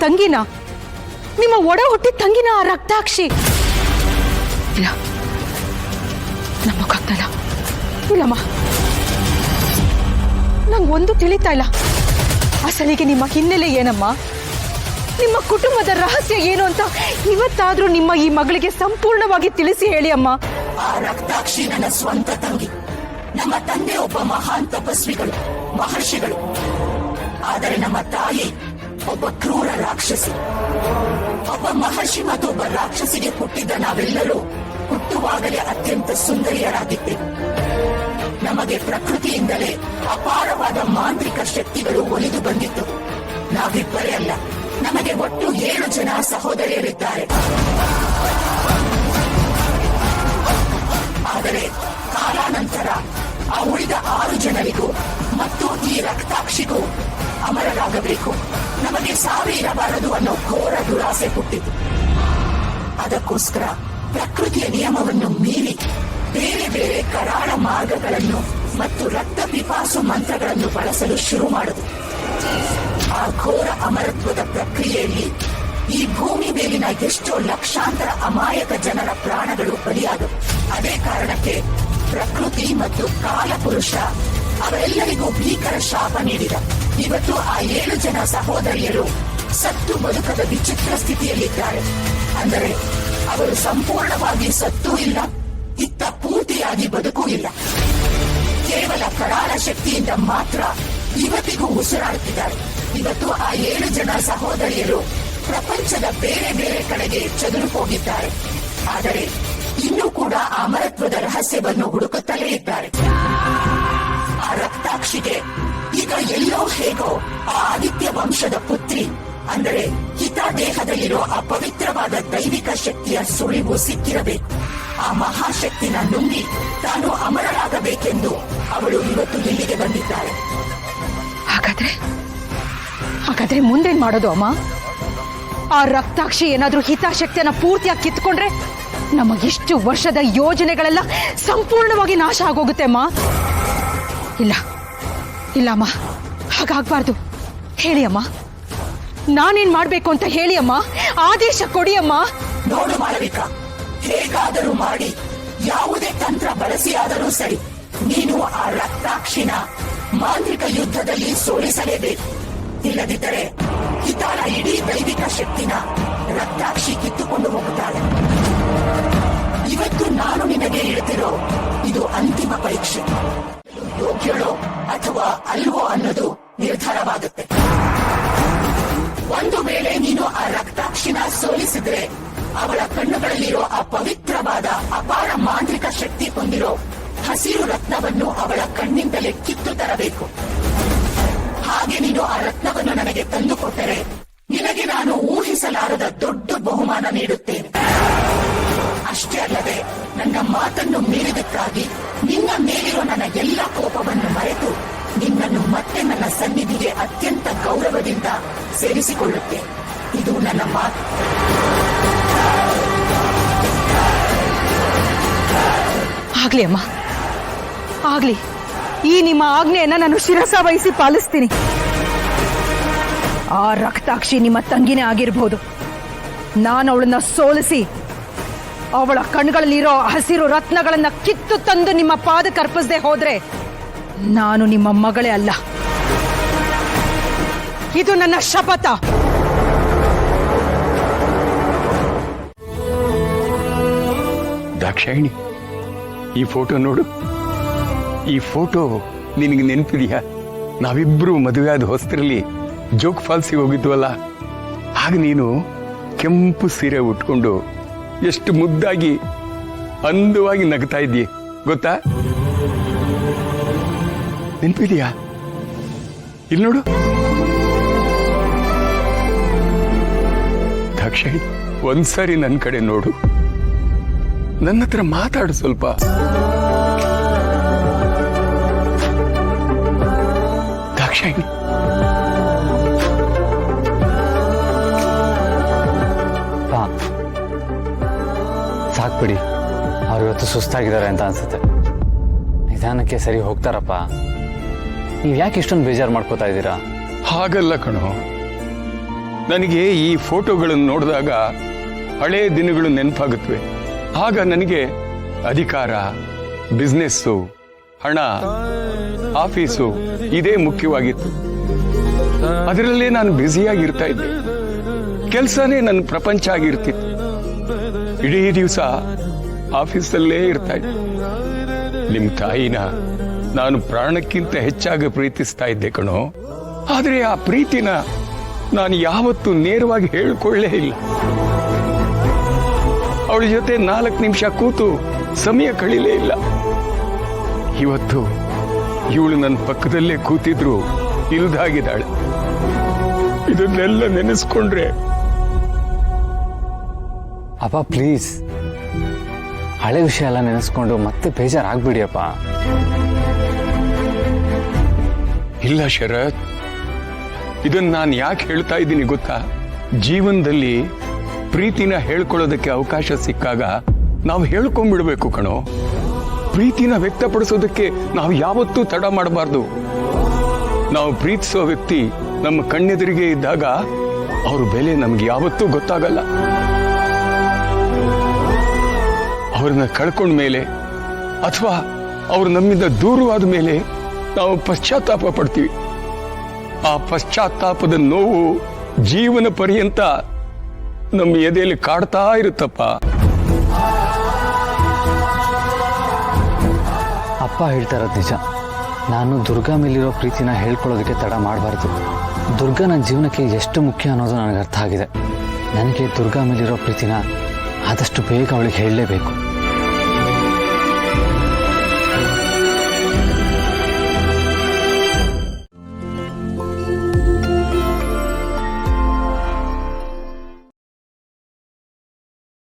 ತಂಗಿನ, ನಿಮ್ಮ ಒಡ ಹುಟ್ಟಿದ ತಂಗಿನ ಆ ರಕ್ತಾಕ್ಷಿ? ಇಲ್ಲ, ನಂಬಕ್ಕಾಗ್ತಾ ಇಲ್ಲಮ್ಮ. ನಂಗೊಂದು ತಿಳಿತಾ ಇಲ್ಲ. ಅಸಲಿಗೆ ನಿಮ್ಮ ಹಿನ್ನೆಲೆ ಏನಮ್ಮ? ನಿಮ್ಮ ಕುಟುಂಬದ ರಹಸ್ಯ ಏನು ಅಂತ ಇವತ್ತಾದ್ರೂ ನಿಮ್ಮ ಈ ಮಗಳಿಗೆ ಸಂಪೂರ್ಣವಾಗಿ ತಿಳಿಸಿ ಹೇಳಿ ಅಮ್ಮ. ಆ ರಕ್ತಾಕ್ಷಿ ನನ್ನ ಸ್ವಂತ ತಂಗಿ. ನಮ್ಮ ತಂದೆ ಒಬ್ಬ ಮಹಾನ್ ತಪಸ್ವಿಗಳು, ಮಹರ್ಷಿಗಳು. ಆದರೆ ನಮ್ಮ ತಾಯಿ ಒಬ್ಬ ಕ್ರೂರ ರಾಕ್ಷಸಿ. ಒಬ್ಬ ಮಹರ್ಷಿ ಮತ್ತೊಬ್ಬ ರಾಕ್ಷಸಿಗೆ ಹುಟ್ಟಿದ್ದ ನಾವೆಲ್ಲರೂ ಹುಟ್ಟುವಾಗಲೇ ಅತ್ಯಂತ ಸುಂದರಿಯರಾಗಿದ್ದೆವು. ನಮಗೆ ಪ್ರಕೃತಿಯಿಂದಲೇ ಅಪಾರವಾದ ಮಾಂತ್ರಿಕ ಶಕ್ತಿಗಳು ಒಲಿದು ಬಂದಿತ್ತು. ನಾವಿಬ್ಬರೇ ಅಲ್ಲ, ನಮಗೆ ಒಟ್ಟು 7 ಜನ ಸಹೋದರಿಯರಿದ್ದಾರೆ. ಆದರೆ ಕಾಲಾನಂತರ ಆ ಉಳಿದ 6 ಜನರಿಗೂ ಮತ್ತು ಈ ರಕ್ತಾಕ್ಷಿಗೂ ಅಮರರಾಗಬೇಕು, ನಮಗೆ ಸಾವೇ ಇರಬಾರದು ಅನ್ನೋ ಘೋರ ದುರಾಸೆ ಹುಟ್ಟಿತು. ಅದಕ್ಕೋಸ್ಕರ ಪ್ರಕೃತಿಯ ನಿಯಮವನ್ನು ಮೀರಿ ಬೇರೆ ಬೇರೆ ಕರಾಳ ಮಾರ್ಗಗಳನ್ನು ಮತ್ತು ರಕ್ತ ಪಿಪಾಸು ಮಂತ್ರಗಳನ್ನು ಬಳಸಲು ಶುರು ಮಾಡಿತು. ಆ ಘೋರ ಅಮರತ್ವದ ಪ್ರಕ್ರಿಯೆಯಲ್ಲಿ ಈ ಭೂಮಿ ಮೇಲಿನ ಎಷ್ಟೋ ಲಕ್ಷಾಂತರ ಅಮಾಯಕ ಜನರ ಪ್ರಾಣಗಳು ಬಲಿಯಾದವು. ಅದೇ ಕಾರಣಕ್ಕೆ ಪ್ರಕೃತಿ ಮತ್ತು ಕಾಲಪುರುಷ ಅವರೆಲ್ಲರಿಗೂ ಭೀಕರ ಶಾಪ ನೀಡಿದ. ಇವತ್ತು ಆ 7 ಜನ ಸಹೋದರಿಯರು ಸತ್ತು ಬದುಕದ ವಿಚಿತ್ರ ಸ್ಥಿತಿಯಲ್ಲಿದ್ದಾರೆ. ಅಂದರೆ ಅವರು ಸಂಪೂರ್ಣವಾಗಿ ಸತ್ತೂ ಇಲ್ಲ, ಇತ್ತ ಪೂರ್ತಿಯಾಗಿ ಬದುಕೂ ಇಲ್ಲ. ಕೇವಲ ಕರಾಳ ಶಕ್ತಿಯಿಂದ ಮಾತ್ರ ಇವತ್ತಿಗೂ ಉಸಿರಾಡುತ್ತಿದ್ದಾರೆ. ಇವತ್ತು ಆ 7 ಜನ ಸಹೋದರಿಯರು ಪ್ರಪಂಚದ ಬೇರೆ ಬೇರೆ ಕಡೆಗೆ ಚದುರು ಹೋಗಿದ್ದಾರೆ. ಆದರೆ ಇನ್ನೂ ಕೂಡ ಆ ಅಮರತ್ವದ ರಹಸ್ಯವನ್ನು ಹುಡುಕುತ್ತಲೇ ಇದ್ದಾರೆ. ಆ ರಕ್ತಾಕ್ಷಿಗೆ ಈಗ ಎಲ್ಲೋ ಹೇಗೋ ಆ ಆದಿತ್ಯ ವಂಶದ ಪುತ್ರಿ, ಅಂದರೆ ಹಿತ ದೇಹದಲ್ಲಿರೋ ಆ ಪವಿತ್ರವಾದ ದೈವಿಕ ಶಕ್ತಿಯ ಸುಳಿವು ಸಿಕ್ಕಿರಬೇಕು. ಆ ಮಹಾಶಕ್ತಿನ ನುಂಗಿ ತಾನು ಅಮರರಾಗಬೇಕೆಂದು ಅವಳು ಇವತ್ತು ಇಲ್ಲಿಗೆ ಬಂದಿದ್ದಾಳೆ. ಹಾಗಾದ್ರೆ ಮುಂದೇನ್ ಮಾಡೋದು ಅಮ್ಮ? ಆ ರಕ್ತಾಕ್ಷಿ ಏನಾದ್ರೂ ಹಿತಾಶಕ್ತಿಯನ್ನ ಪೂರ್ತಿಯಾಗಿ ಕಿತ್ಕೊಂಡ್ರೆ ನಮಗಿಷ್ಟು ವರ್ಷದ ಯೋಜನೆಗಳೆಲ್ಲ ಸಂಪೂರ್ಣವಾಗಿ ನಾಶ ಆಗೋಗುತ್ತೆ ಅಮ್ಮ. ಇಲ್ಲ ಅಮ್ಮ, ಹಾಗಾಗ್ಬಾರ್ದು. ಹೇಳಿ ಅಮ್ಮ, ನಾನೇನ್ ಮಾಡ್ಬೇಕು ಅಂತ ಹೇಳಿ ಅಮ್ಮ, ಆದೇಶ ಕೊಡಿ ಅಮ್ಮ. ನೋಡು ಮಾಳವಿಕಾ, ಹೇಗಾದರೂ ಮಾಡಿ ಯಾವುದೇ ತಂತ್ರ ಬಳಸಿ ಆದರೂ ಸರಿ, ನೀನು ಆ ರಕ್ತಾಕ್ಷಿನ ಮಾಂತ್ರಿಕ ಯುದ್ಧದಲ್ಲಿ ಸೋಲಿಸಲೇಬೇಕು. ಇಲ್ಲದಿದ್ದರೆ ಹಿತಾಳ ಇಡೀ ದೈವಿಕ ಶಕ್ತಿನ ರಕ್ತಾಕ್ಷಿ ಕಿತ್ತುಕೊಂಡು ಹೋಗುತ್ತಾಳೆ. ಇವತ್ತು ನಾನು ನಿನಗೆ ಹೇಳ್ತಿರೋ ಇದು ಅಂತಿಮ ಪರೀಕ್ಷೆ. ಯೋಗ್ಯಳೋ ಅಥವಾ ಅಲ್ವೋ ಅನ್ನೋದು ನಿರ್ಧಾರವಾಗುತ್ತೆ. ಒಂದು ವೇಳೆ ನೀನು ಆ ರಕ್ತಾಕ್ಷಿನ ಸೋಲಿಸಿದ್ರೆ ಅವಳ ಕಣ್ಣುಗಳಲ್ಲಿರೋ ಆ ಪವಿತ್ರವಾದ ಅಪಾರ ಮಾಂತ್ರಿಕ ಶಕ್ತಿ ಹೊಂದಿರೋ ಹಸಿರು ರತ್ನವನ್ನು ಅವಳ ಕಣ್ಣಿಂದಲೇ ಕಿತ್ತು ತರಬೇಕು. ಹಾಗೆ ನೀನು ಆ ರತ್ನವನ್ನು ನನಗೆ ತಂದುಕೊಟ್ಟರೆ ನಿನಗೆ ನಾನು ಊಹಿಸಲಾರದ ದೊಡ್ಡ ಬಹುಮಾನ ನೀಡುತ್ತೇನೆ. ಅಷ್ಟೇ ಅಲ್ಲದೆ ನನ್ನ ಮಾತನ್ನು ಮೀರಿದಕ್ಕಾಗಿ ನಿನ್ನ ಮೇಲಿರೋ ನನ್ನ ಎಲ್ಲ ಕೋಪವನ್ನು ಮರೆತು ನಿನ್ನನ್ನು ಮತ್ತೆ ನನ್ನ ಸನ್ನಿಧಿಗೆ ಅತ್ಯಂತ ಗೌರವದಿಂದ ಸೇರಿಸಿಕೊಳ್ಳುತ್ತೇನೆ. ಇದು ನನ್ನ ಮಾತು. ಆಗ್ಲಿ ಅಮ್ಮ, ಆಗ್ಲಿ. ಈ ನಿಮ್ಮ ಆಜ್ಞೆಯನ್ನ ನಾನು ಶಿರಸ ವಹಿಸಿ ಪಾಲಿಸ್ತೀನಿ. ಆ ರಕ್ತಾಕ್ಷಿ ನಿಮ್ಮ ತಂಗಿನೇ ಆಗಿರಬಹುದು. ನಾನು ಅವಳನ್ನ ಸೋಲಿಸಿ ಅವಳ ಕಣ್ಗಳಲ್ಲಿರೋ ಹಸಿರು ರತ್ನಗಳನ್ನ ಕಿತ್ತು ತಂದು ನಿಮ್ಮ ಪಾದಕ್ಕೆ ಅರ್ಪಿಸದೆ ಹೋದ್ರೆ ನಾನು ನಿಮ್ಮ ಮಗಳೇ ಅಲ್ಲ. ಇದು ನನ್ನ ಶಪಥ. ದಾಕ್ಷಾಯಿಣಿ, ಈ ಫೋಟೋ ನೋಡು. ಈ ಫೋಟೋ ನಿನಗೆ ನೆನಪಿದೆಯಾ? ನಾವಿಬ್ರು ಮದುವೆ ಆದ ಹೊಸರಲ್ಲಿ ಜೋಗ್ ಫಾಲ್ಸಿಗೆ ಹೋಗಿದ್ವಲ್ಲ, ಆಗ ನೀನು ಕೆಂಪು ಸೀರೆ ಉಟ್ಕೊಂಡು ಎಷ್ಟು ಮುದ್ದಾಗಿ ಅಂದವಾಗಿ ನಗ್ತಾ ಇದ್ದೀಯ ಗೊತ್ತಾ? ನೆನಪಿದೆಯಾ? ಇಲ್ಲಿ ನೋಡು ದಾಕ್ಷಾಯಿಣಿ, ಒಂದ್ಸರಿ ನನ್ನ ಕಡೆ ನೋಡು, ನನ್ನ ಹತ್ರ ಮಾತಾಡು ಸ್ವಲ್ಪ. ದಾಕ್ಷಾಯಿಣಿ, ಸಾಕ್ಬಿಡಿ, ಅವ್ರು ಇವತ್ತು ಸುಸ್ತಾಗಿದ್ದಾರೆ ಅಂತ ಅನ್ಸುತ್ತೆ. ನಿಧಾನಕ್ಕೆ ಸರಿ ಹೋಗ್ತಾರಪ್ಪ. ನೀವು ಯಾಕೆ ಇಷ್ಟೊಂದು ಬೇಜಾರು ಮಾಡ್ಕೋತಾ ಇದ್ದೀರಾ? ಹಾಗಲ್ಲ ಕಣೋ, ನನಗೆ ಈ ಫೋಟೋಗಳನ್ನು ನೋಡಿದಾಗ ಹಳೆಯ ದಿನಗಳು ನೆನಪಾಗುತ್ತವೆ. ಆಗ ನನಗೆ ಅಧಿಕಾರ, ಬಿಸ್ನೆಸ್ಸು, ಹಣ, ಆಫೀಸು ಇದೇ ಮುಖ್ಯವಾಗಿತ್ತು. ಅದರಲ್ಲೇ ನಾನು ಬ್ಯುಸಿಯಾಗಿರ್ತಾ ಇದ್ದೆ. ಕೆಲಸನೇ ನನ್ನ ಪ್ರಪಂಚ ಆಗಿರ್ತಿತ್ತು. ಇಡೀ ದಿವಸ ಆಫೀಸಲ್ಲೇ ಇರ್ತಾ ಇದ್ದೆ. ನಿಮ್ಮ ತಾಯಿನ ನಾನು ಪ್ರಾಣಕ್ಕಿಂತ ಹೆಚ್ಚಾಗಿ ಪ್ರೀತಿಸ್ತಾ ಇದ್ದೆ ಕಣೋ. ಆದರೆ ಆ ಪ್ರೀತಿನ ನಾನು ಯಾವತ್ತೂ ನೇರವಾಗಿ ಹೇಳ್ಕೊಳ್ಳೇ ಇಲ್ಲ. ಅವಳ ಜೊತೆ 4 ನಿಮಿಷ ಕೂತು ಸಮಯ ಕಳೀಲೇ ಇಲ್ಲ. ಇವತ್ತು ಇವಳು ನನ್ನ ಪಕ್ಕದಲ್ಲೇ ಕೂತಿದ್ರು ಇಲ್ದಾಗಿದ್ದಾಳೆ. ಇದನ್ನೆಲ್ಲ ನೆನೆಸ್ಕೊಂಡ್ರೆ ಅಪ್ಪ ಪ್ಲೀಸ್, ಹಳೆ ವಿಷಯ ಎಲ್ಲ ನೆನೆಸ್ಕೊಂಡು ಮತ್ತೆ ಬೇಜಾರಾಗ್ಬಿಡಿ ಅಪ್ಪ. ಇಲ್ಲ ಶರತ್, ಇದನ್ನ ನಾನು ಯಾಕೆ ಹೇಳ್ತಾ ಇದ್ದೀನಿ ಗೊತ್ತಾ? ಜೀವನದಲ್ಲಿ ಪ್ರೀತಿನ ಹೇಳ್ಕೊಳ್ಳೋದಕ್ಕೆ ಅವಕಾಶ ಸಿಕ್ಕಾಗ ನಾವು ಹೇಳ್ಕೊಂಡ್ಬಿಡ್ಬೇಕು ಕಣೋ. ಪ್ರೀತಿನ ವ್ಯಕ್ತಪಡಿಸೋದಕ್ಕೆ ನಾವು ಯಾವತ್ತೂ ತಡ ಮಾಡಬಾರ್ದು. ನಾವು ಪ್ರೀತಿಸೋ ವ್ಯಕ್ತಿ ನಮ್ಮ ಕಣ್ಣೆದುರಿಗೆ ಇದ್ದಾಗ ಅವ್ರ ಬೆಲೆ ನಮ್ಗೆ ಯಾವತ್ತೂ ಗೊತ್ತಾಗಲ್ಲ. ಅವ್ರನ್ನ ಕಳ್ಕೊಂಡ ಮೇಲೆ ಅಥವಾ ಅವ್ರು ನಮ್ಮಿಂದ ದೂರವಾದ ಮೇಲೆ ನಾವು ಪಶ್ಚಾತ್ತಾಪ ಪಡ್ತೀವಿ. ಆ ಪಶ್ಚಾತ್ತಾಪದ ನೋವು ಜೀವನ ಪರ್ಯಂತ ನಮ್ಮ ಎದೆಯಲ್ಲಿ ಕಾಡ್ತಾ ಇರುತ್ತಪ್ಪ. ಅಪ್ಪ ಹೇಳ್ತಾ ಇರೋದು ನಿಜ. ನಾನು ದುರ್ಗಾ ಮೇಲಿರೋ ಪ್ರೀತಿನ ಹೇಳ್ಕೊಳ್ಳೋದಕ್ಕೆ ತಡ ಮಾಡಬಾರ್ದು. ದುರ್ಗಾ ನನ್ನ ಜೀವನಕ್ಕೆ ಎಷ್ಟು ಮುಖ್ಯ ಅನ್ನೋದು ನನಗೆ ಅರ್ಥ ಆಗಿದೆ. ನನಗೆ ದುರ್ಗಾ ಮೇಲಿರೋ ಪ್ರೀತಿನ ಆದಷ್ಟು ಬೇಗ ಅವಳಿಗೆ ಹೇಳಲೇಬೇಕು.